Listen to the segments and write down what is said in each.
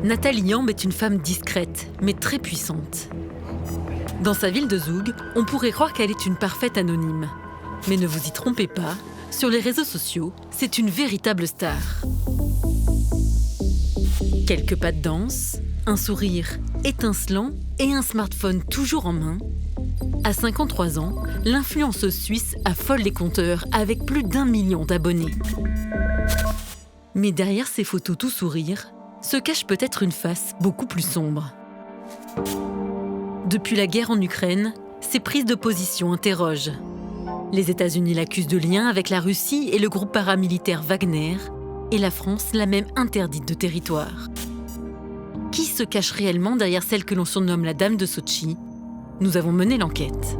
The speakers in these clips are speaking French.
Nathalie Yamb est une femme discrète, mais très puissante. Dans sa ville de Zoug, on pourrait croire qu'elle est une parfaite anonyme. Mais ne vous y trompez pas, sur les réseaux sociaux, c'est une véritable star. Quelques pas de danse, un sourire étincelant et un smartphone toujours en main. À 53 ans, l'influenceuse suisse affole les compteurs avec plus d'1 million d'abonnés. Mais derrière ces photos tout sourire, se cache peut-être une face beaucoup plus sombre. Depuis la guerre en Ukraine, ses prises de position interrogent. Les États-Unis l'accusent de lien avec la Russie et le groupe paramilitaire Wagner, et la France l'a même interdite de territoire. Qui se cache réellement derrière celle que l'on surnomme la Dame de Sotchi? Nous avons mené l'enquête.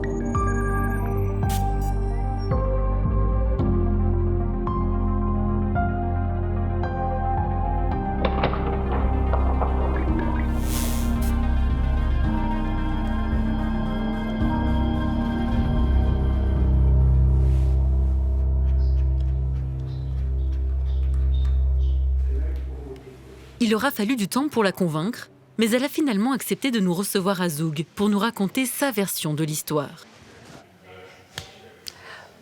Il aura fallu du temps pour la convaincre, mais elle a finalement accepté de nous recevoir à Zoug pour nous raconter sa version de l'histoire.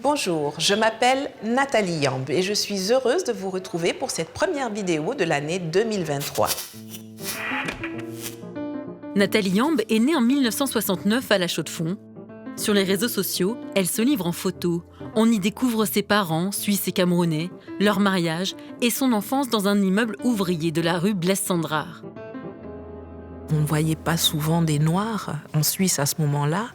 Bonjour, je m'appelle Nathalie Yamb et je suis heureuse de vous retrouver pour cette première vidéo de l'année 2023. Nathalie Yamb est née en 1969 à La Chaux-de-Fonds. Sur les réseaux sociaux, elle se livre en photo. On y découvre ses parents, suisses et camerounais, leur mariage et son enfance dans un immeuble ouvrier de la rue Blaise-Cendrars. On ne voyait pas souvent des Noirs en Suisse à ce moment-là.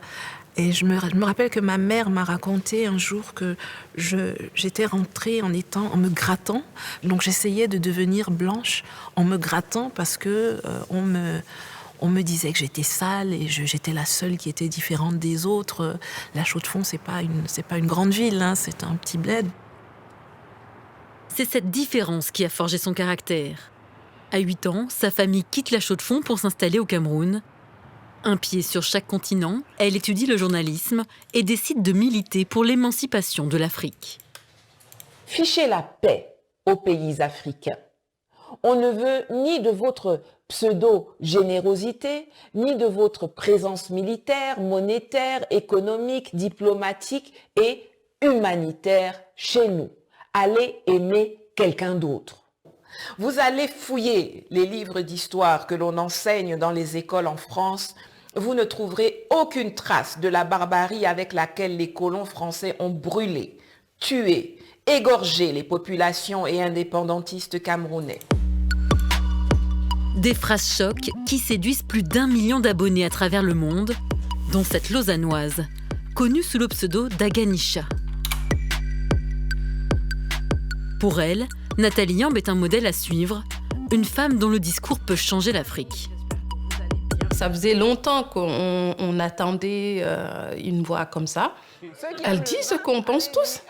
Et je me rappelle que ma mère m'a raconté un jour que j'étais rentrée en me grattant. Donc j'essayais de devenir blanche en me grattant parce que on me disait que j'étais sale et j'étais la seule qui était différente des autres. La Chaux-de-Fonds, c'est pas une grande ville, hein, c'est un petit bled. C'est cette différence qui a forgé son caractère. À 8 ans, sa famille quitte La Chaux-de-Fonds pour s'installer au Cameroun. Un pied sur chaque continent, elle étudie le journalisme et décide de militer pour l'émancipation de l'Afrique. Fichez la paix aux pays africains. On ne veut ni de votre pseudo-générosité, ni de votre présence militaire, monétaire, économique, diplomatique et humanitaire chez nous. Allez aimer quelqu'un d'autre. Vous allez fouiller les livres d'histoire que l'on enseigne dans les écoles en France. Vous ne trouverez aucune trace de la barbarie avec laquelle les colons français ont brûlé, tué, égorgé les populations et indépendantistes camerounais. Des phrases chocs qui séduisent plus d'1 million d'abonnés à travers le monde, dont cette lausannoise, connue sous le pseudo d'Aganisha. Pour elle, Nathalie Yamb est un modèle à suivre, une femme dont le discours peut changer l'Afrique. Ça faisait longtemps qu'on attendait une voix comme ça. Elle dit ce qu'on pense tous.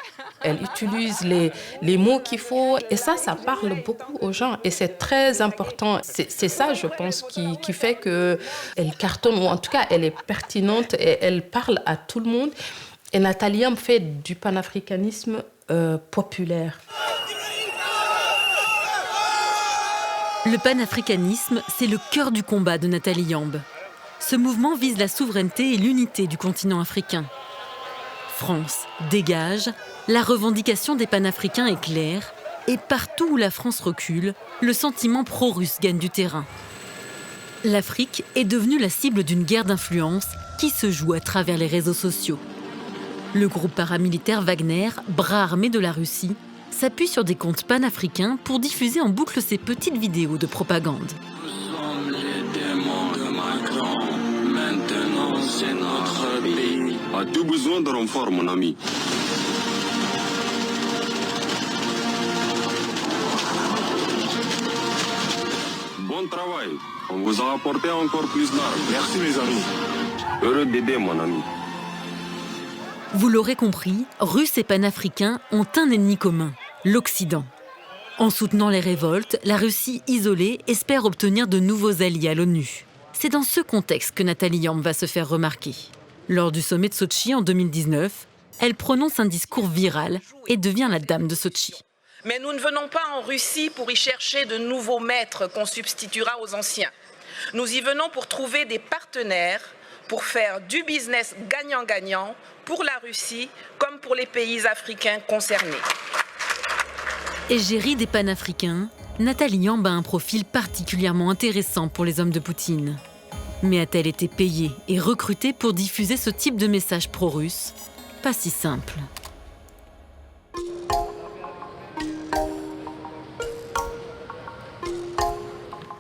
Elle utilise les mots qu'il faut. Et ça parle beaucoup aux gens. Et c'est très important. C'est ça, je pense, qui fait qu'elle cartonne, ou en tout cas, elle est pertinente et elle parle à tout le monde. Et Nathalie Yamb fait du panafricanisme populaire. Le panafricanisme, c'est le cœur du combat de Nathalie Yamb. Ce mouvement vise la souveraineté et l'unité du continent africain. France dégage, la revendication des panafricains est claire, et partout où la France recule, le sentiment pro-russe gagne du terrain. L'Afrique est devenue la cible d'une guerre d'influence qui se joue à travers les réseaux sociaux. Le groupe paramilitaire Wagner, bras armé de la Russie, s'appuie sur des comptes panafricains pour diffuser en boucle ses petites vidéos de propagande. Nous sommes les démons de Macron. Maintenant, c'est notre pays. As-tu besoin de renfort, mon ami? Bon travail. On vous a apporté encore plus d'armes. Merci, mes amis. Heureux d'aider, mon ami. Vous l'aurez compris, Russes et panafricains ont un ennemi commun, l'Occident. En soutenant les révoltes, la Russie isolée espère obtenir de nouveaux alliés à l'ONU. C'est dans ce contexte que Nathalie Yamb va se faire remarquer. Lors du sommet de Sotchi en 2019, elle prononce un discours viral et devient la Dame de Sotchi. Mais nous ne venons pas en Russie pour y chercher de nouveaux maîtres qu'on substituera aux anciens. Nous y venons pour trouver des partenaires, pour faire du business gagnant-gagnant pour la Russie comme pour les pays africains concernés. Égérie des panafricains, Nathalie Yamb a un profil particulièrement intéressant pour les hommes de Poutine. Mais a-t-elle été payée et recrutée pour diffuser ce type de message pro-russe? Pas si simple.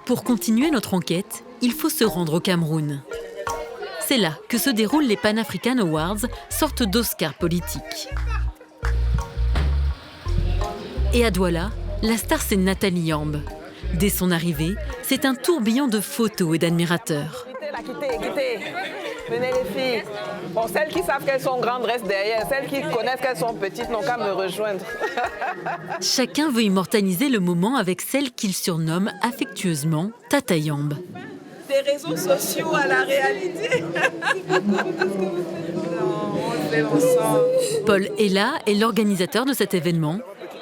Pour continuer notre enquête, il faut se rendre au Cameroun. C'est là que se déroulent les Pan African Awards, sorte d'Oscar politique. Et à Douala, la star c'est Nathalie Yamb. Dès son arrivée, c'est un tourbillon de photos et d'admirateurs. Quittez. Venez les filles. Bon, celles qui savent qu'elles sont grandes restent derrière. Celles qui connaissent qu'elles sont petites n'ont qu'à me rejoindre. Chacun veut immortaliser le moment avec celle qu'il surnomme affectueusement Tata Yamb. Des réseaux sociaux à la réalité. On le fait ensemble. Paul Ella est l'organisateur de cet événement.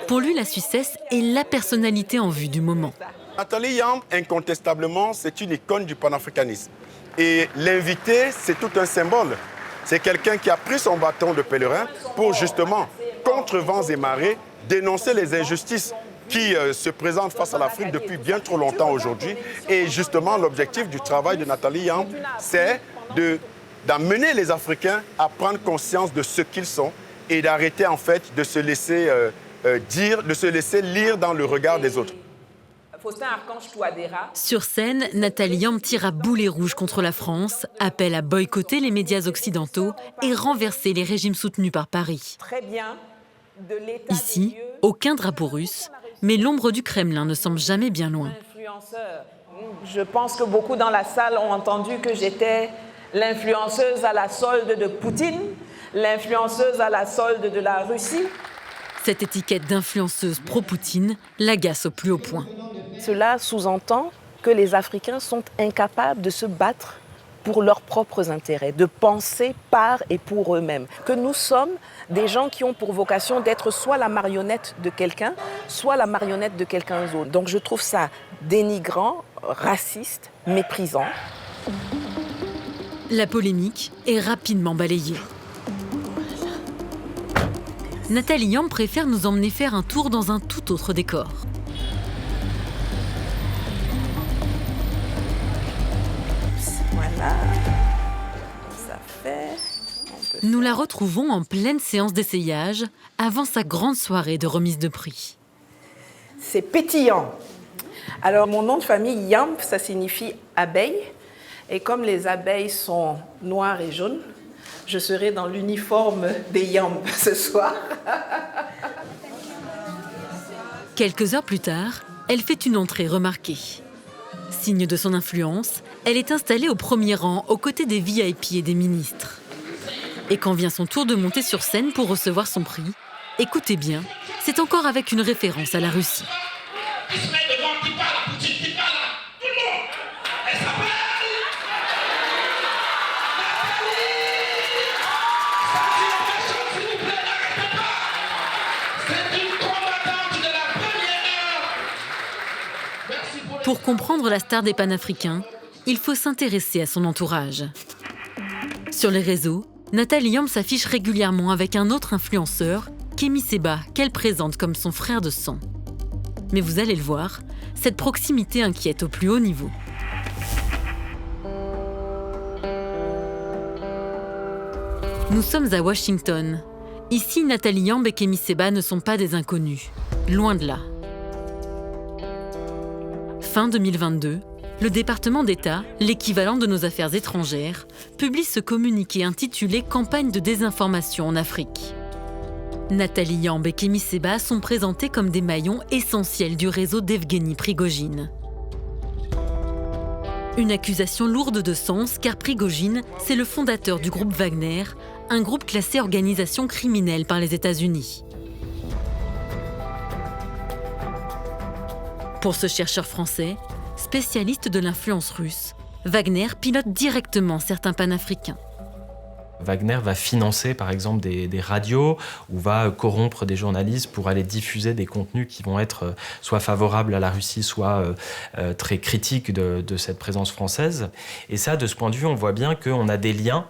Pour lui, la Suissesse est la personnalité en vue du moment. Nathalie Yamb, incontestablement, c'est une icône du panafricanisme. Et l'invité, c'est tout un symbole. C'est quelqu'un qui a pris son bâton de pèlerin pour justement, contre vents et marées, dénoncer les injustices qui se présentent face à l'Afrique depuis bien trop longtemps aujourd'hui. Et justement, l'objectif du travail de Nathalie Yamb, c'est d'amener les Africains à prendre conscience de ce qu'ils sont et d'arrêter en fait de se laisser lire dans le regard des autres. Sur scène, Nathalie Yamb tire à boulet rouge contre la France, appelle à boycotter les médias occidentaux et renverser les régimes soutenus par Paris. Ici, aucun drapeau russe, mais l'ombre du Kremlin ne semble jamais bien loin. Je pense que beaucoup dans la salle ont entendu que j'étais l'influenceuse à la solde de Poutine, l'influenceuse à la solde de la Russie. Cette étiquette d'influenceuse pro-Poutine l'agace au plus haut point. Cela sous-entend que les Africains sont incapables de se battre pour leurs propres intérêts, de penser par et pour eux-mêmes. Que nous sommes des gens qui ont pour vocation d'être soit la marionnette de quelqu'un, soit la marionnette de quelqu'un d'autre. Donc je trouve ça dénigrant, raciste, méprisant. La polémique est rapidement balayée. Nathalie Yamb préfère nous emmener faire un tour dans un tout autre décor. Voilà, ça fait... Nous la retrouvons en pleine séance d'essayage, avant sa grande soirée de remise de prix. C'est pétillant. Alors, mon nom de famille, Yamb, ça signifie abeille. Et comme les abeilles sont noires et jaunes, je serai dans l'uniforme des Yamb ce soir. Quelques heures plus tard, elle fait une entrée remarquée. Signe de son influence, elle est installée au premier rang aux côtés des VIP et des ministres. Et quand vient son tour de monter sur scène pour recevoir son prix, écoutez bien, c'est encore avec une référence à la Russie. Pour comprendre la star des panafricains, il faut s'intéresser à son entourage. Sur les réseaux, Nathalie Yamb s'affiche régulièrement avec un autre influenceur, Kémy Séba, qu'elle présente comme son frère de sang. Mais vous allez le voir, cette proximité inquiète au plus haut niveau. Nous sommes à Washington. Ici, Nathalie Yamb et Kémy Séba ne sont pas des inconnus. Loin de là. Fin 2022, le département d'État, l'équivalent de nos affaires étrangères, publie ce communiqué intitulé « Campagne de désinformation en Afrique ». Nathalie Yamb et Kémy Séba sont présentés comme des maillons essentiels du réseau d'Evgueni Prigojine. Une accusation lourde de sens car Prigojine, c'est le fondateur du groupe Wagner, un groupe classé organisation criminelle par les États-Unis. Pour ce chercheur français, spécialiste de l'influence russe, Wagner pilote directement certains panafricains. Wagner va financer par exemple des radios ou va corrompre des journalistes pour aller diffuser des contenus qui vont être soit favorables à la Russie, soit très critiques de cette présence française. Et ça, de ce point de vue, on voit bien qu'on a des liens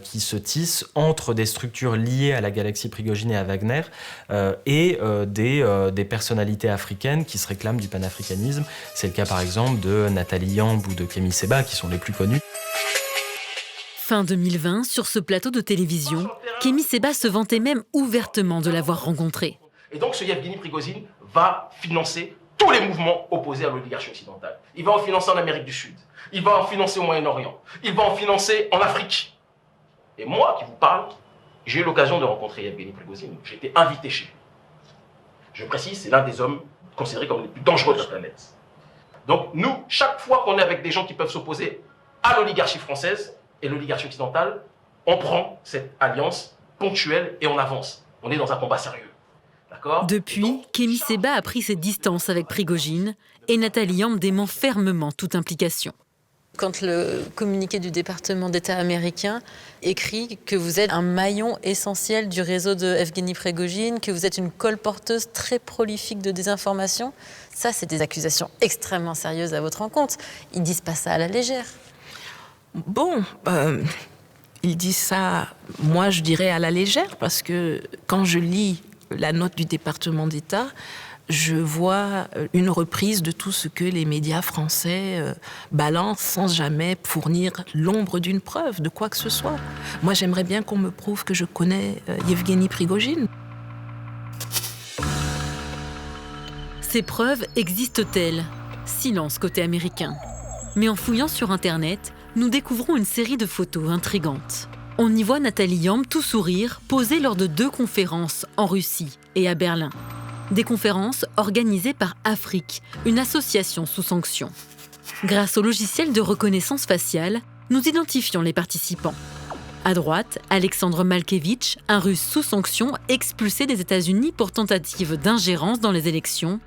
qui se tissent entre des structures liées à la galaxie Prigojine et à Wagner et des personnalités africaines qui se réclament du panafricanisme. C'est le cas par exemple de Nathalie Yamb ou de Kémy Séba qui sont les plus connus. Fin 2020, sur ce plateau de télévision, Kémy Séba se vantait même ouvertement de l'avoir rencontré. Et donc ce Yevgeny Prigojine va financer tous les mouvements opposés à l'oligarchie occidentale. Il va en financer en Amérique du Sud, il va en financer au Moyen-Orient, il va en financer en Afrique. Et moi qui vous parle, j'ai eu l'occasion de rencontrer Yevgeny Prigojine. J'ai été invité chez lui. Je précise, c'est l'un des hommes considérés comme les plus dangereux de la planète. Donc nous, chaque fois qu'on est avec des gens qui peuvent s'opposer à l'oligarchie française et l'oligarchie occidentale, on prend cette alliance ponctuelle et on avance. On est dans un combat sérieux. D'accord ? Depuis, Kémy Séba a pris ses distances avec Prigojine et Nathalie Yamb dément fermement toute implication. Quand le communiqué du département d'État américain écrit que vous êtes un maillon essentiel du réseau de Evgeny Prigojine, que vous êtes une colporteuse très prolifique de désinformation, ça, c'est des accusations extrêmement sérieuses à votre encontre. Ils disent pas ça à la légère. Bon, ils disent ça, moi je dirais à la légère, parce que quand je lis la note du département d'État, je vois une reprise de tout ce que les médias français balancent sans jamais fournir l'ombre d'une preuve, de quoi que ce soit. Moi j'aimerais bien qu'on me prouve que je connais Yevgeny Prigojine. Ces preuves existent-elles ? Silence côté américain. Mais en fouillant sur Internet, nous découvrons une série de photos intrigantes. On y voit Nathalie Yamb tout sourire, posée lors de 2 conférences en Russie et à Berlin. Des conférences organisées par Afrique, une association sous sanction. Grâce au logiciel de reconnaissance faciale, nous identifions les participants. À droite, Alexandre Malkevitch, un Russe sous sanction expulsé des États-Unis pour tentative d'ingérence dans les élections.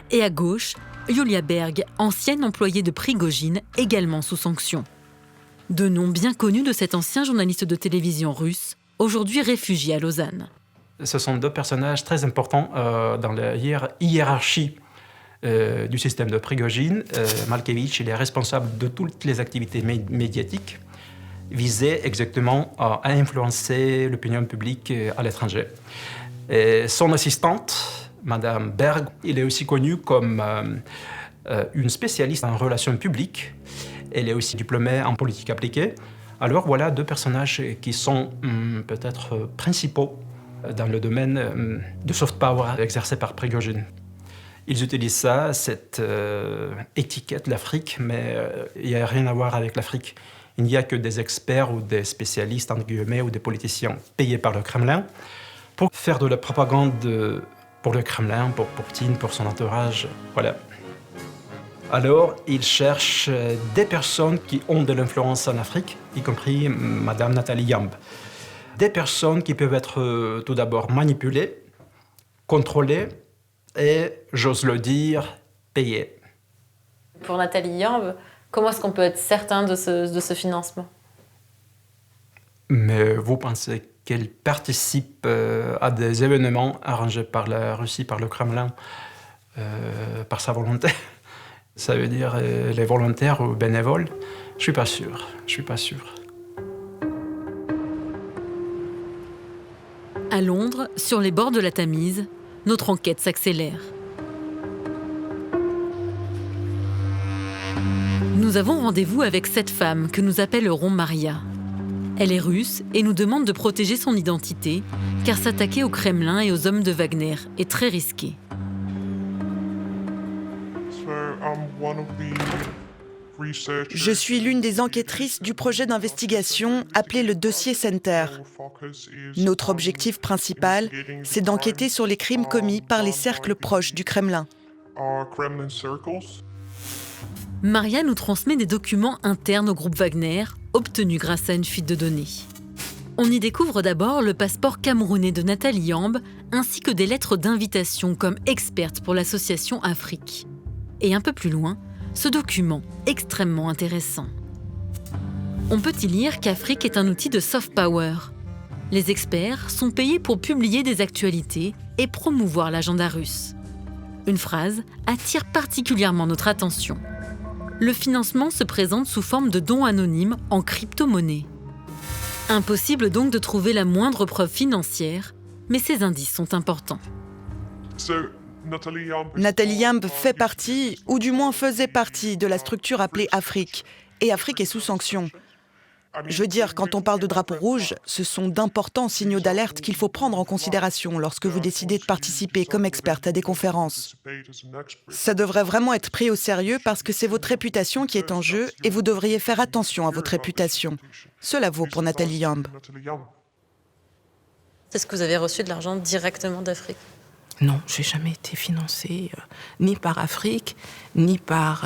Et à gauche, Yulia Berg, ancienne employée de Prigojine, également sous sanction. 2 noms bien connus de cet ancien journaliste de télévision russe, aujourd'hui réfugié à Lausanne. Ce sont 2 personnages très importants dans la hiérarchie du système de Prigojine. Malkevitch, il est responsable de toutes les activités médiatiques visées exactement à influencer l'opinion publique à l'étranger. Et son assistante, Madame Berg, il est aussi connu comme une spécialiste en relations publiques. Elle est aussi diplômée en politique appliquée. Alors voilà 2 personnages qui sont peut-être principaux dans le domaine de soft power exercé par Prigojine. Ils utilisent ça, cette étiquette, l'Afrique, mais il n'y a rien à voir avec l'Afrique. Il n'y a que des experts ou des spécialistes, entre guillemets, ou des politiciens payés par le Kremlin pour faire de la propagande pour le Kremlin, pour Poutine, pour son entourage. Voilà. Alors, ils cherchent des personnes qui ont de l'influence en Afrique, y compris Madame Nathalie Yamb. Des personnes qui peuvent être tout d'abord manipulées, contrôlées et, j'ose le dire, payées. Pour Nathalie Yamb, comment est-ce qu'on peut être certain de ce financement ? Mais vous pensez qu'elle participe à des événements arrangés par la Russie, par le Kremlin, par sa volonté ? Ça veut dire les volontaires ou bénévoles ? Je suis pas sûr. À Londres, sur les bords de la Tamise, notre enquête s'accélère. Nous avons rendez-vous avec cette femme que nous appellerons Maria. Elle est russe et nous demande de protéger son identité, car s'attaquer au Kremlin et aux hommes de Wagner est très risqué. Je suis l'une des enquêtrices du projet d'investigation appelé le Dossier Center. Notre objectif principal, c'est d'enquêter sur les crimes commis par les cercles proches du Kremlin. Maria nous transmet des documents internes au groupe Wagner, obtenus grâce à une fuite de données. On y découvre d'abord le passeport camerounais de Nathalie Yamb, ainsi que des lettres d'invitation comme experte pour l'association Afrique. Et un peu plus loin, ce document extrêmement intéressant. On peut y lire qu'Afrique est un outil de soft power. Les experts sont payés pour publier des actualités et promouvoir l'agenda russe. Une phrase attire particulièrement notre attention. Le financement se présente sous forme de dons anonymes en crypto-monnaie. Impossible donc de trouver la moindre preuve financière, mais ces indices sont importants. Nathalie Yamb fait partie, ou du moins faisait partie, de la structure appelée Afrique. Et Afrique est sous sanction. Je veux dire, quand on parle de drapeau rouge, ce sont d'importants signaux d'alerte qu'il faut prendre en considération lorsque vous décidez de participer comme experte à des conférences. Ça devrait vraiment être pris au sérieux parce que c'est votre réputation qui est en jeu et vous devriez faire attention à votre réputation. Cela vaut pour Nathalie Yamb. Est-ce que vous avez reçu de l'argent directement d'Afrique? Non, je n'ai jamais été financée ni par Afrique, ni par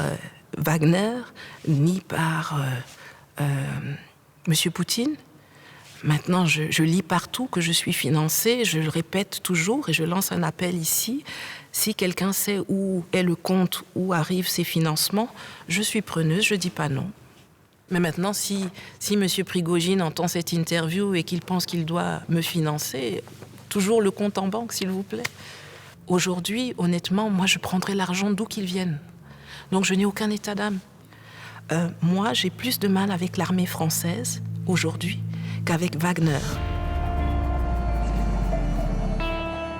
Wagner, ni par Monsieur Poutine. Maintenant, je lis partout que je suis financée, je le répète toujours et je lance un appel ici. Si quelqu'un sait où est le compte, où arrivent ces financements, je suis preneuse, je ne dis pas non. Mais maintenant, si Monsieur Prigojine entend cette interview et qu'il pense qu'il doit me financer, toujours le compte en banque, s'il vous plaît. Aujourd'hui, honnêtement, moi, je prendrai l'argent d'où qu'il vienne. Donc, je n'ai aucun état d'âme. Moi, j'ai plus de mal avec l'armée française, aujourd'hui, qu'avec Wagner.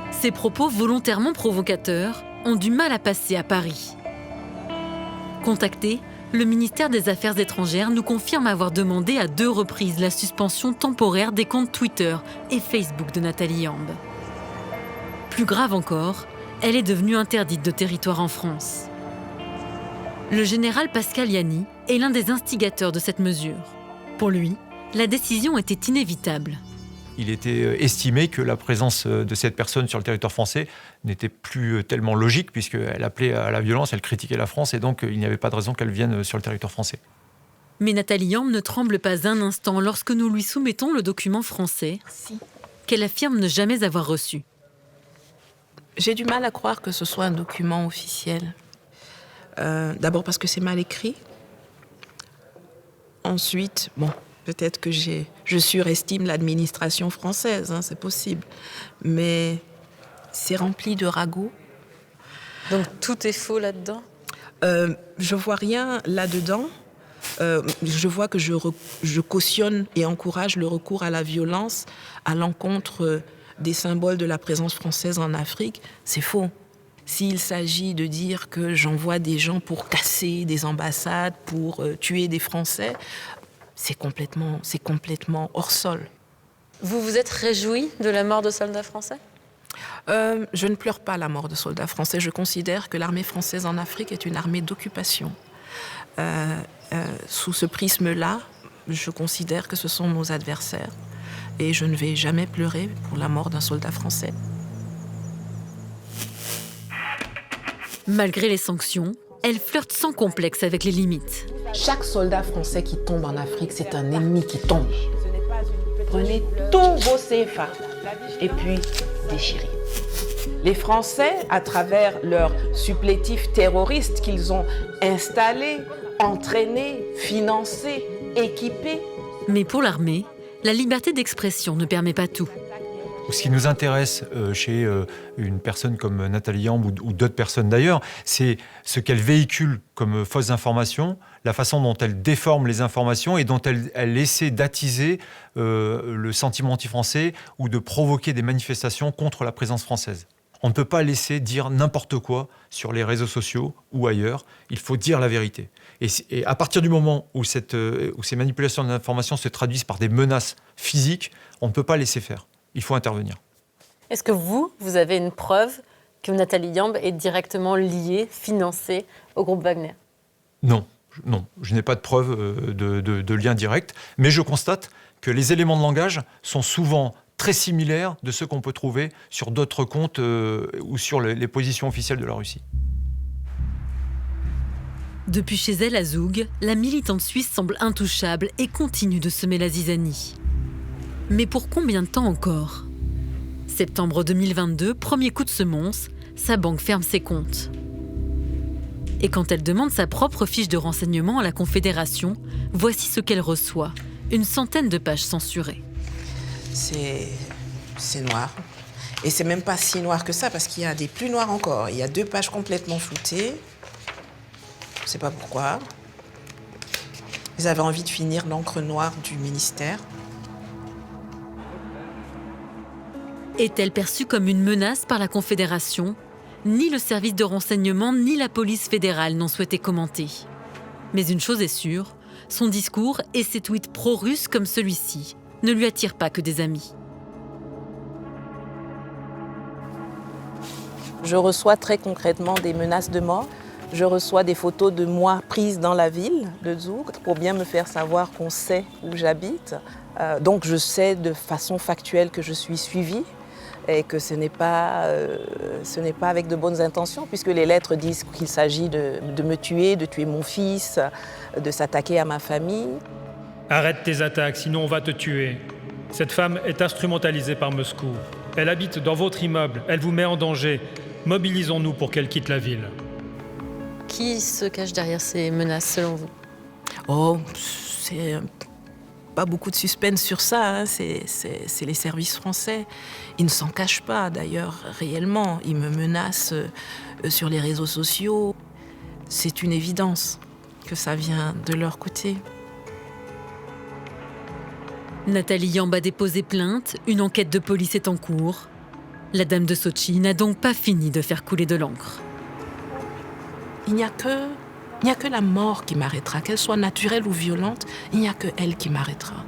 Ces propos volontairement provocateurs ont du mal à passer à Paris. Contacté, le ministère des Affaires étrangères nous confirme avoir demandé à 2 reprises la suspension temporaire des comptes Twitter et Facebook de Nathalie Yamb. Plus grave encore, elle est devenue interdite de territoire en France. Le général Pascal Yanny est l'un des instigateurs de cette mesure. Pour lui, la décision était inévitable. Il était estimé que la présence de cette personne sur le territoire français n'était plus tellement logique puisqu'elle appelait à la violence, elle critiquait la France et donc il n'y avait pas de raison qu'elle vienne sur le territoire français. Mais Nathalie Yamb ne tremble pas un instant lorsque nous lui soumettons le document français qu'elle affirme ne jamais avoir reçu. J'ai du mal à croire que ce soit un document officiel. D'abord parce que c'est mal écrit. Ensuite, peut-être que je surestime l'administration française, c'est possible. Mais c'est rempli de ragots. Donc tout est faux là-dedans? Je vois rien là-dedans. Je vois que je cautionne et encourage le recours à la violence à l'encontre des symboles de la présence française en Afrique. C'est faux. S'il s'agit de dire que j'envoie des gens pour casser des ambassades, pour tuer des Français, c'est complètement hors sol. Vous vous êtes réjoui de la mort de soldats français? Je ne pleure pas la mort de soldats français. Je considère que l'armée française en Afrique est une armée d'occupation. Sous ce prisme-là, je considère que ce sont nos adversaires. Et je ne vais jamais pleurer pour la mort d'un soldat français. Malgré les sanctions, elle flirte sans complexe avec les limites. Chaque soldat français qui tombe en Afrique, c'est un ennemi qui tombe. Prenez tous vos CFA et puis déchirez. Les Français, à travers leurs supplétifs terroristes qu'ils ont installés, entraînés, financés, équipés. Mais pour l'armée, la liberté d'expression ne permet pas tout. Ce qui nous intéresse chez une personne comme Nathalie Yamb ou d'autres personnes d'ailleurs, c'est ce qu'elle véhicule comme fausses informations, la façon dont elle déforme les informations et dont elle essaie d'attiser le sentiment anti-français ou de provoquer des manifestations contre la présence française. On ne peut pas laisser dire n'importe quoi sur les réseaux sociaux ou ailleurs. Il faut dire la vérité. Et à partir du moment où ces manipulations d'informations se traduisent par des menaces physiques, on ne peut pas laisser faire. Il faut intervenir. Est-ce que vous avez une preuve que Nathalie Yamb est directement liée, financée au groupe Wagner? Non, je n'ai pas de preuve de lien direct, mais je constate que les éléments de langage sont souvent très similaires de ceux qu'on peut trouver sur d'autres comptes ou sur les positions officielles de la Russie. Depuis chez elle à Zoug, la militante suisse semble intouchable et continue de semer la zizanie. Mais pour combien de temps encore? Septembre 2022, premier coup de semonce, sa banque ferme ses comptes. Et quand elle demande sa propre fiche de renseignement à la Confédération, voici ce qu'elle reçoit. Une centaine de pages censurées. C'est noir. Et c'est même pas si noir que ça, parce qu'il y a des plus noirs encore. Il y a 2 pages complètement floutées. Je ne sais pas pourquoi. Ils avaient envie de finir l'encre noire du ministère. Est-elle perçue comme une menace par la Confédération ? Ni le service de renseignement ni la police fédérale n'ont souhaité commenter. Mais une chose est sûre, son discours et ses tweets pro-russes comme celui-ci ne lui attirent pas que des amis. Je reçois très concrètement des menaces de mort. Je reçois des photos de moi prises dans la ville de Zug pour bien me faire savoir qu'on sait où j'habite. Donc je sais de façon factuelle que je suis suivie et que ce n'est pas avec de bonnes intentions, puisque les lettres disent qu'il s'agit de me tuer, de tuer mon fils, de s'attaquer à ma famille. Arrête tes attaques, sinon on va te tuer. Cette femme est instrumentalisée par Moscou. Elle habite dans votre immeuble, elle vous met en danger. Mobilisons-nous pour qu'elle quitte la ville. Qui se cache derrière ces menaces, selon vous ? Oh, c'est pas beaucoup de suspense sur ça, hein. C'est les services français. Ils ne s'en cachent pas, d'ailleurs, réellement. Ils me menacent sur les réseaux sociaux. C'est une évidence que ça vient de leur côté. Nathalie Yamb a déposé plainte, une enquête de police est en cours. La dame de Sotchi n'a donc pas fini de faire couler de l'encre. Il n'y a que la mort qui m'arrêtera, qu'elle soit naturelle ou violente, il n'y a que elle qui m'arrêtera.